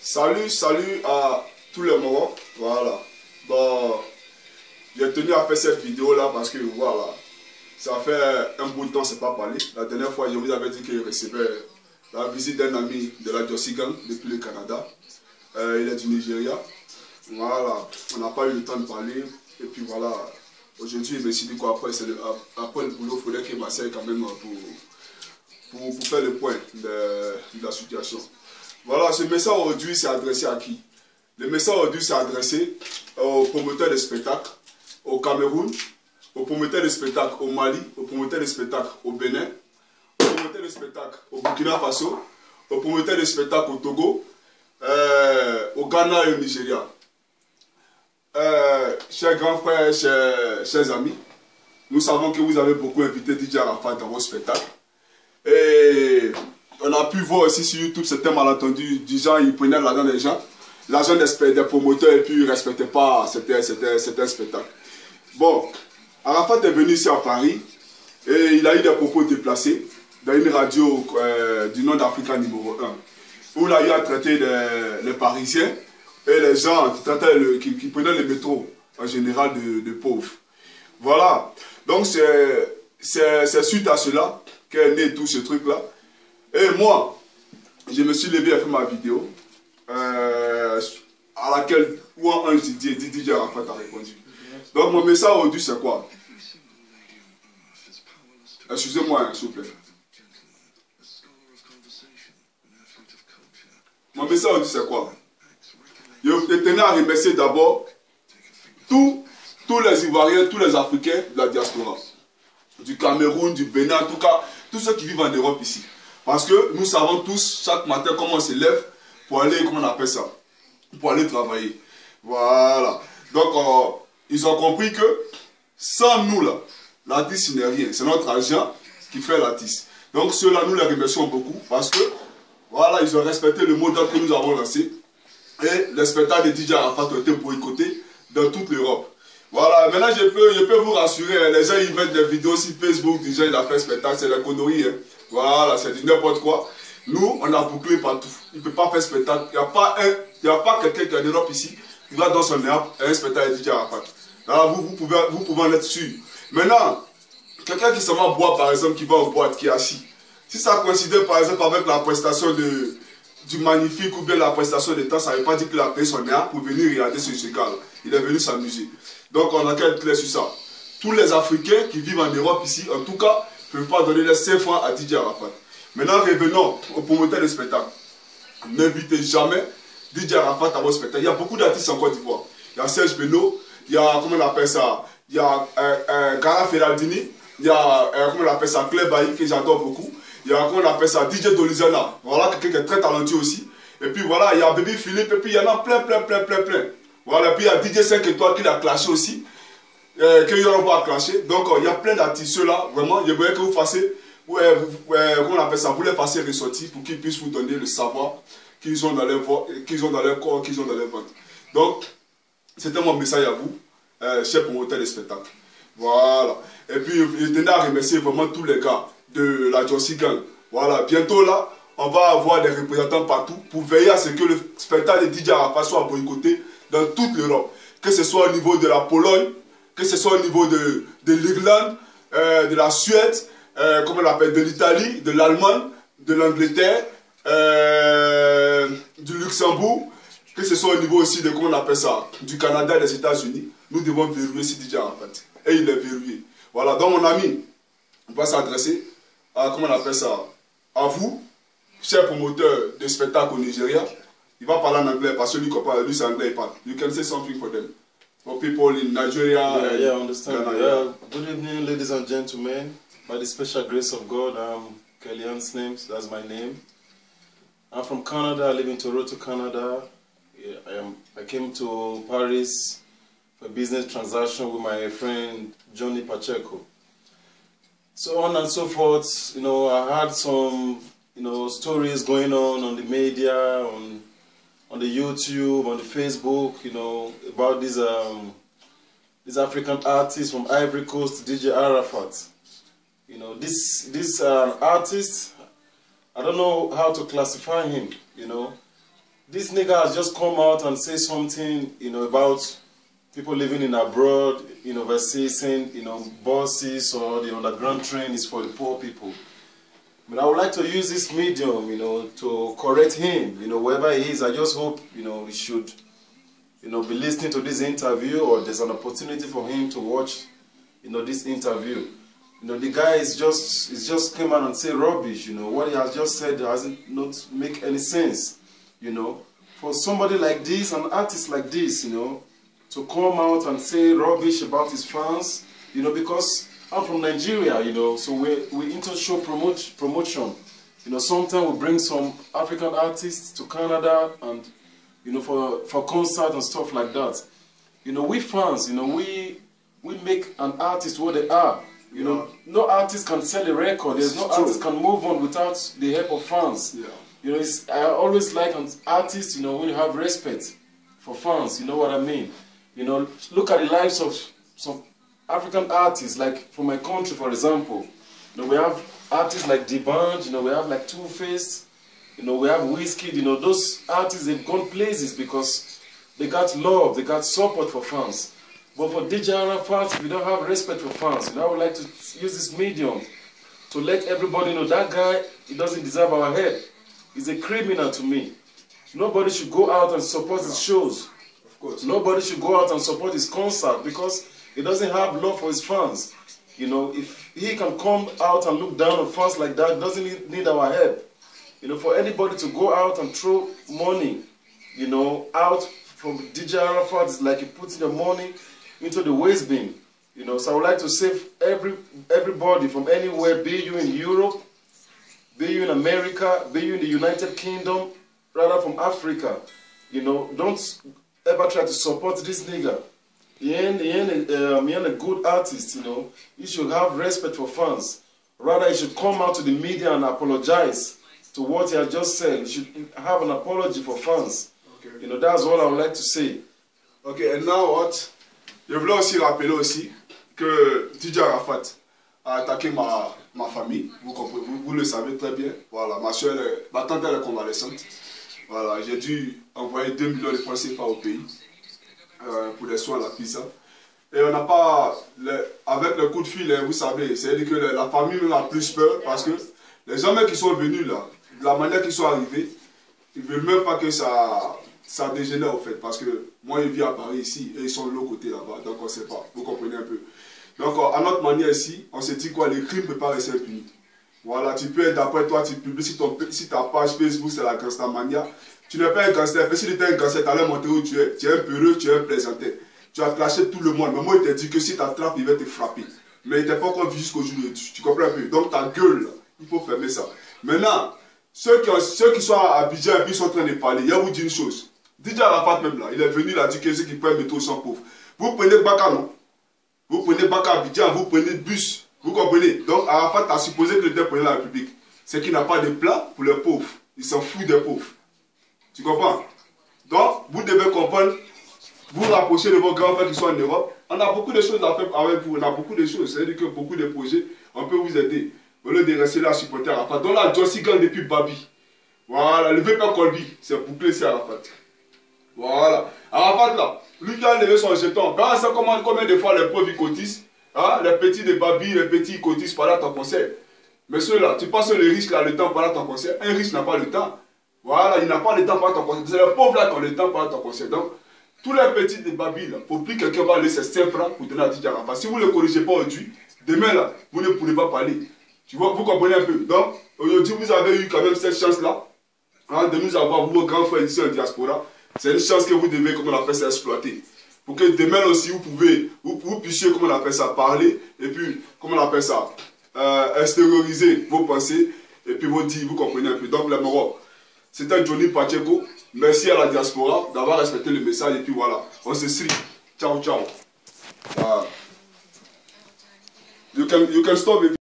Salut à tous les Marocs. Voilà. Bon, j'ai tenu à faire cette vidéo là parce que voilà, ça fait un bout de temps, c'est pas parlé. La dernière fois, je vous avais dit qu'il recevait la visite d'un ami de la Jossy Gang depuis le Canada. Il est du Nigeria. Voilà, on n'a pas eu le temps de parler. Et puis voilà, aujourd'hui, je me suis dit qu'après après le boulot, il faudrait qu'il m'asseye quand même pour faire le point de la situation. Voilà, ce message aujourd'hui, c'est adressé à qui? Le message aujourd'hui, c'est adressé aux promoteurs de spectacles au Cameroun, aux promoteurs de spectacles au Mali, aux promoteurs de spectacles au Bénin, aux promoteurs de spectacles au Burkina Faso, aux promoteurs de spectacles au Togo, au Ghana et au Nigeria. Chers grands frères, chers amis, nous savons que vous avez beaucoup invité DJ Arafat dans vos spectacles. Et on a pu voir aussi sur YouTube certains malentendus, du genre ils prenaient l'argent des gens, l'argent des promoteurs et puis ils ne respectaient pas certains spectacles. Bon, Arafat est venu ici à Paris et il a eu des propos déplacés dans une radio du nom d'Africa numéro 1 où il a eu à traiter les Parisiens et les gens qui prenaient le métro en général de pauvres. Voilà, donc c'est suite à cela qu'est né tout ce truc là. Et moi, je me suis levé à faire ma vidéo à laquelle un DJ Arafat a répondu. Donc mon message aujourd'hui c'est quoi? Excusez-moi s'il vous plaît. Mon message aujourd'hui c'est quoi? Je tenais à remercier d'abord tous les Ivoiriens, tous les Africains de la diaspora, du Cameroun, du Bénin, en tout cas, tous ceux qui vivent en Europe ici. Parce que nous savons tous, chaque matin, comment on se lève pour aller, comment on appelle ça, pour aller travailler. Voilà. Donc, ils ont compris que sans nous, là, l'artiste n'est rien. C'est notre argent qui fait l'artiste. Donc, ceux-là, nous les remercions beaucoup parce que, voilà, ils ont respecté le mot d'ordre que nous avons lancé. Et les spectacles de DJ Arafat ont été boycottés dans toute l'Europe. Voilà, maintenant je peux vous rassurer, les gens ils mettent des vidéos sur Facebook, déjà il a fait spectacle, c'est la connerie. Hein. Voilà, c'est du n'importe quoi. Nous, on a bouclé partout. Il ne peut pas faire spectacle. Il n'y a pas quelqu'un qui est en Europe ici qui va dans son Europe et un spectacle de DJ Arafat. Alors vous pouvez en être sûr. Maintenant, quelqu'un qui s'en va boire par exemple, qui va en boîte, qui est assis. Si ça coïncide par exemple avec la prestation du Magnifique ou bien la prestation de temps, ça ne veut pas dire qu'il a payé son air pour venir regarder ce gars. Il est venu s'amuser. Donc on a qu'à être clair sur ça. Tous les Africains qui vivent en Europe ici, en tout cas, ne peuvent pas donner les 5 francs à DJ Arafat. Maintenant revenons aux promoteurs de spectacle. N'invitez jamais DJ Arafat à vos spectacles. Il y a beaucoup d'artistes en Côte d'Ivoire. Il y a Serge Beno, il y a, comment on appelle ça, il y a Gara Ferraldini, il y a, comment on appelle ça, Claire Bailly, que j'adore beaucoup. Il y a, comment on appelle ça, DJ Dolizana. Voilà, quelqu'un qui est très talentueux aussi. Et puis voilà, il y a Baby Philippe, et puis il y en a plein. Voilà, puis il y a DJ 5 étoiles qui l'a clashé aussi, qu'il n'aura pas à clasher. Donc il y a plein d'artistes là, vraiment, je voudrais que vous fassiez, comment on appelle ça, vous les fassiez ressortir pour qu'ils puissent vous donner le savoir qu'ils ont dans leur corps, qu'ils ont dans leur ventre. Donc, c'était mon message à vous, chers promoteurs de spectacles. Voilà. Et puis, je tenais à remercier vraiment tous les gars de la Jossy Gang. Voilà, bientôt là, on va avoir des représentants partout pour veiller à ce que le spectacle de DJ Arafat soit boycotté dans toute l'Europe. Que ce soit au niveau de la Pologne, que ce soit au niveau de l'Irlande, de la Suède, comment on l'appelle, de l'Italie, de l'Allemagne, de l'Angleterre, du Luxembourg, que ce soit au niveau aussi de, comment on appelle ça, du Canada et des États-Unis. Nous devons verrouiller ce DJ Arafat. Et il est verrouillé. Voilà, donc mon ami, on va s'adresser à, comment on appelle ça, à vous, chers promoteurs de spectacles au Nigeria. Il va parler en anglais parce que lui comprend, lui c'est anglais, il parle. You can say something for them. For people in Nigeria. Yeah, I understand. Good evening, ladies and gentlemen. By the special grace of God, I'm Kellyan's name, that's my name. I'm from Canada, I live in Toronto, Canada. Yeah, I came to Paris for a business transaction with my friend Johnny Pacheco. So on and so forth, you know, I had some, you know, stories going on the media, on the YouTube, on the Facebook, you know, about these African artists from Ivory Coast, DJ Arafat. You know, this artist, I don't know how to classify him, you know. this nigga has just come out and say something, you know, about people living in abroad, you know, versus saying, you know, buses or the underground train is for the poor people. But I would like to use this medium, you know, to correct him, you know, wherever he is. I just hope, you know, he should, you know, be listening to this interview, or there's an opportunity for him to watch, you know, this interview. You know, the guy is just came out and say rubbish, you know. What he has just said doesn't not make any sense, you know. For somebody like this, an artist like this, you know, to come out and say rubbish about his fans, you know, because I'm from Nigeria, you know, so we into show promotion. You know, sometimes we bring some African artists to Canada and, you know, for concert and stuff like that. You know, we fans, you know, we make an artist what they are. You know, no artist can sell a record. There's no artist can move on without the help of fans. Yeah. You know, I always like an artist, you know, when you have respect for fans, you know what I mean? You know, look at the lives of some African artists, like from my country, for example. You know, we have artists like D'banj, you know, we have like Two-Face, you know, we have Wizkid, you know, those artists, they've gone places because they got love, they got support for fans. But for DJ Arafat, if you don't have respect for fans, you know, I would like to use this medium to let everybody know that guy, he doesn't deserve our help. He's a criminal to me. Nobody should go out and support his shows. Of course. Nobody should go out and support his concert because he doesn't have love for his fans. You know, if he can come out and look down on fans like that, doesn't need our help. You know, for anybody to go out and throw money, you know, out from DJ Arafat, it's like you put your money into the waste bin. You know, so I would like to save everybody from anywhere, be you in Europe, be you in America, be you in the United Kingdom, rather from Africa. You know, don't ever try to support this nigga. He ain't a good artist, you know. He should have respect for fans. Rather, he should come out to the media and apologize to what he has just said. He should have an apology for fans. Okay. You know, that's all I would like to say. Okay, and now what? Je voulais aussi rappeler aussi que DJ Arafat a attaqué ma famille. Vous le savez très bien. Voilà, ma tante elle est convalescente. Voilà, j'ai dû envoyer 2 millions de francs CFA au pays pour les soins à la Pisa. Et on n'a pas, avec le coup de fil, vous savez, c'est-à-dire que la famille a plus peur parce que les gens qui sont venus là, de la manière qu'ils sont arrivés, ils ne veulent même pas que ça dégénère au fait. Parce que moi, je vis à Paris ici et ils sont de l'autre côté là-bas, donc on ne sait pas. Vous comprenez un peu. Donc, à notre manière ici, on s'est dit quoi, les crimes ne peuvent pas rester impunis. Voilà, tu peux être d'après toi, tu publies si ta page Facebook c'est la Gangstamania. Tu n'es pas un gangster, mais si tu étais un gangster, tu allais montrer où tu es. Tu es un peureux, tu es un plaisantin. Tu as clashé tout le monde. Mais moi, il t'a dit que si tu attrapes, il va te frapper. Mais il n'était pas encore vu jusqu'au jour de tu comprends un peu. Donc ta gueule, là, il faut fermer ça. Maintenant, ceux qui sont à Abidjan et puis sont en train de parler, il y a vous dire une chose. DJ Arafat même là, il est venu, il a dit que ceux qui prennent le métro sont pauvres. Vous prenez Baka, non? Vous prenez Baka à Abidjan, vous prenez le bus. Vous comprenez? Donc Arafat a supposé que l'État prenait la République. C'est qu'il n'a pas de plan pour les pauvres. Il s'en fout des pauvres. Tu comprends? Donc, vous devez comprendre, vous rapprochez de vos grands frères qui sont en Europe. On a beaucoup de choses à faire avec vous. On a beaucoup de choses. C'est-à-dire que beaucoup de projets, on peut vous aider. Au lieu de rester là à supporter Arafat. Donc là, Jossi gagne depuis Babi. Voilà, le VP Colby, c'est bouclé, c'est Arafat. Voilà. Arafat là, lui qui a levé son jeton. Quand ça commande combien de fois les pauvres ils cotisent, hein? Les petits de Babi, les petits ils cotisent pendant ton concert. Mais ceux-là, tu penses que les riches ont le temps pendant ton concert. Un riche n'a pas le temps. Voilà, il n'a pas le temps pendant ton concert. C'est les pauvres là qui ont le temps pendant ton concert. Donc, tous les petits de Babi là, il ne faut plus que quelqu'un va laisser 5 francs pour donner à DJ Arafat. Si vous ne le corrigez pas aujourd'hui, demain là, vous ne pourrez pas parler. Tu vois, vous comprenez un peu. Donc, aujourd'hui, vous avez eu quand même cette chance-là, hein, de nous avoir, vous, vos grands frères ici en diaspora. C'est une chance que vous devez, comme on appelle ça, exploiter. Pour que demain aussi, vous puissiez, comme on appelle ça, parler, et puis, comme on appelle ça, extérioriser vos pensées, et puis vos dits, vous comprenez un peu. Donc, les Maroc, c'était Johnny Pacheco. Merci à la diaspora d'avoir respecté le message, et puis voilà, on se suit. Ciao, ciao. You can stop it.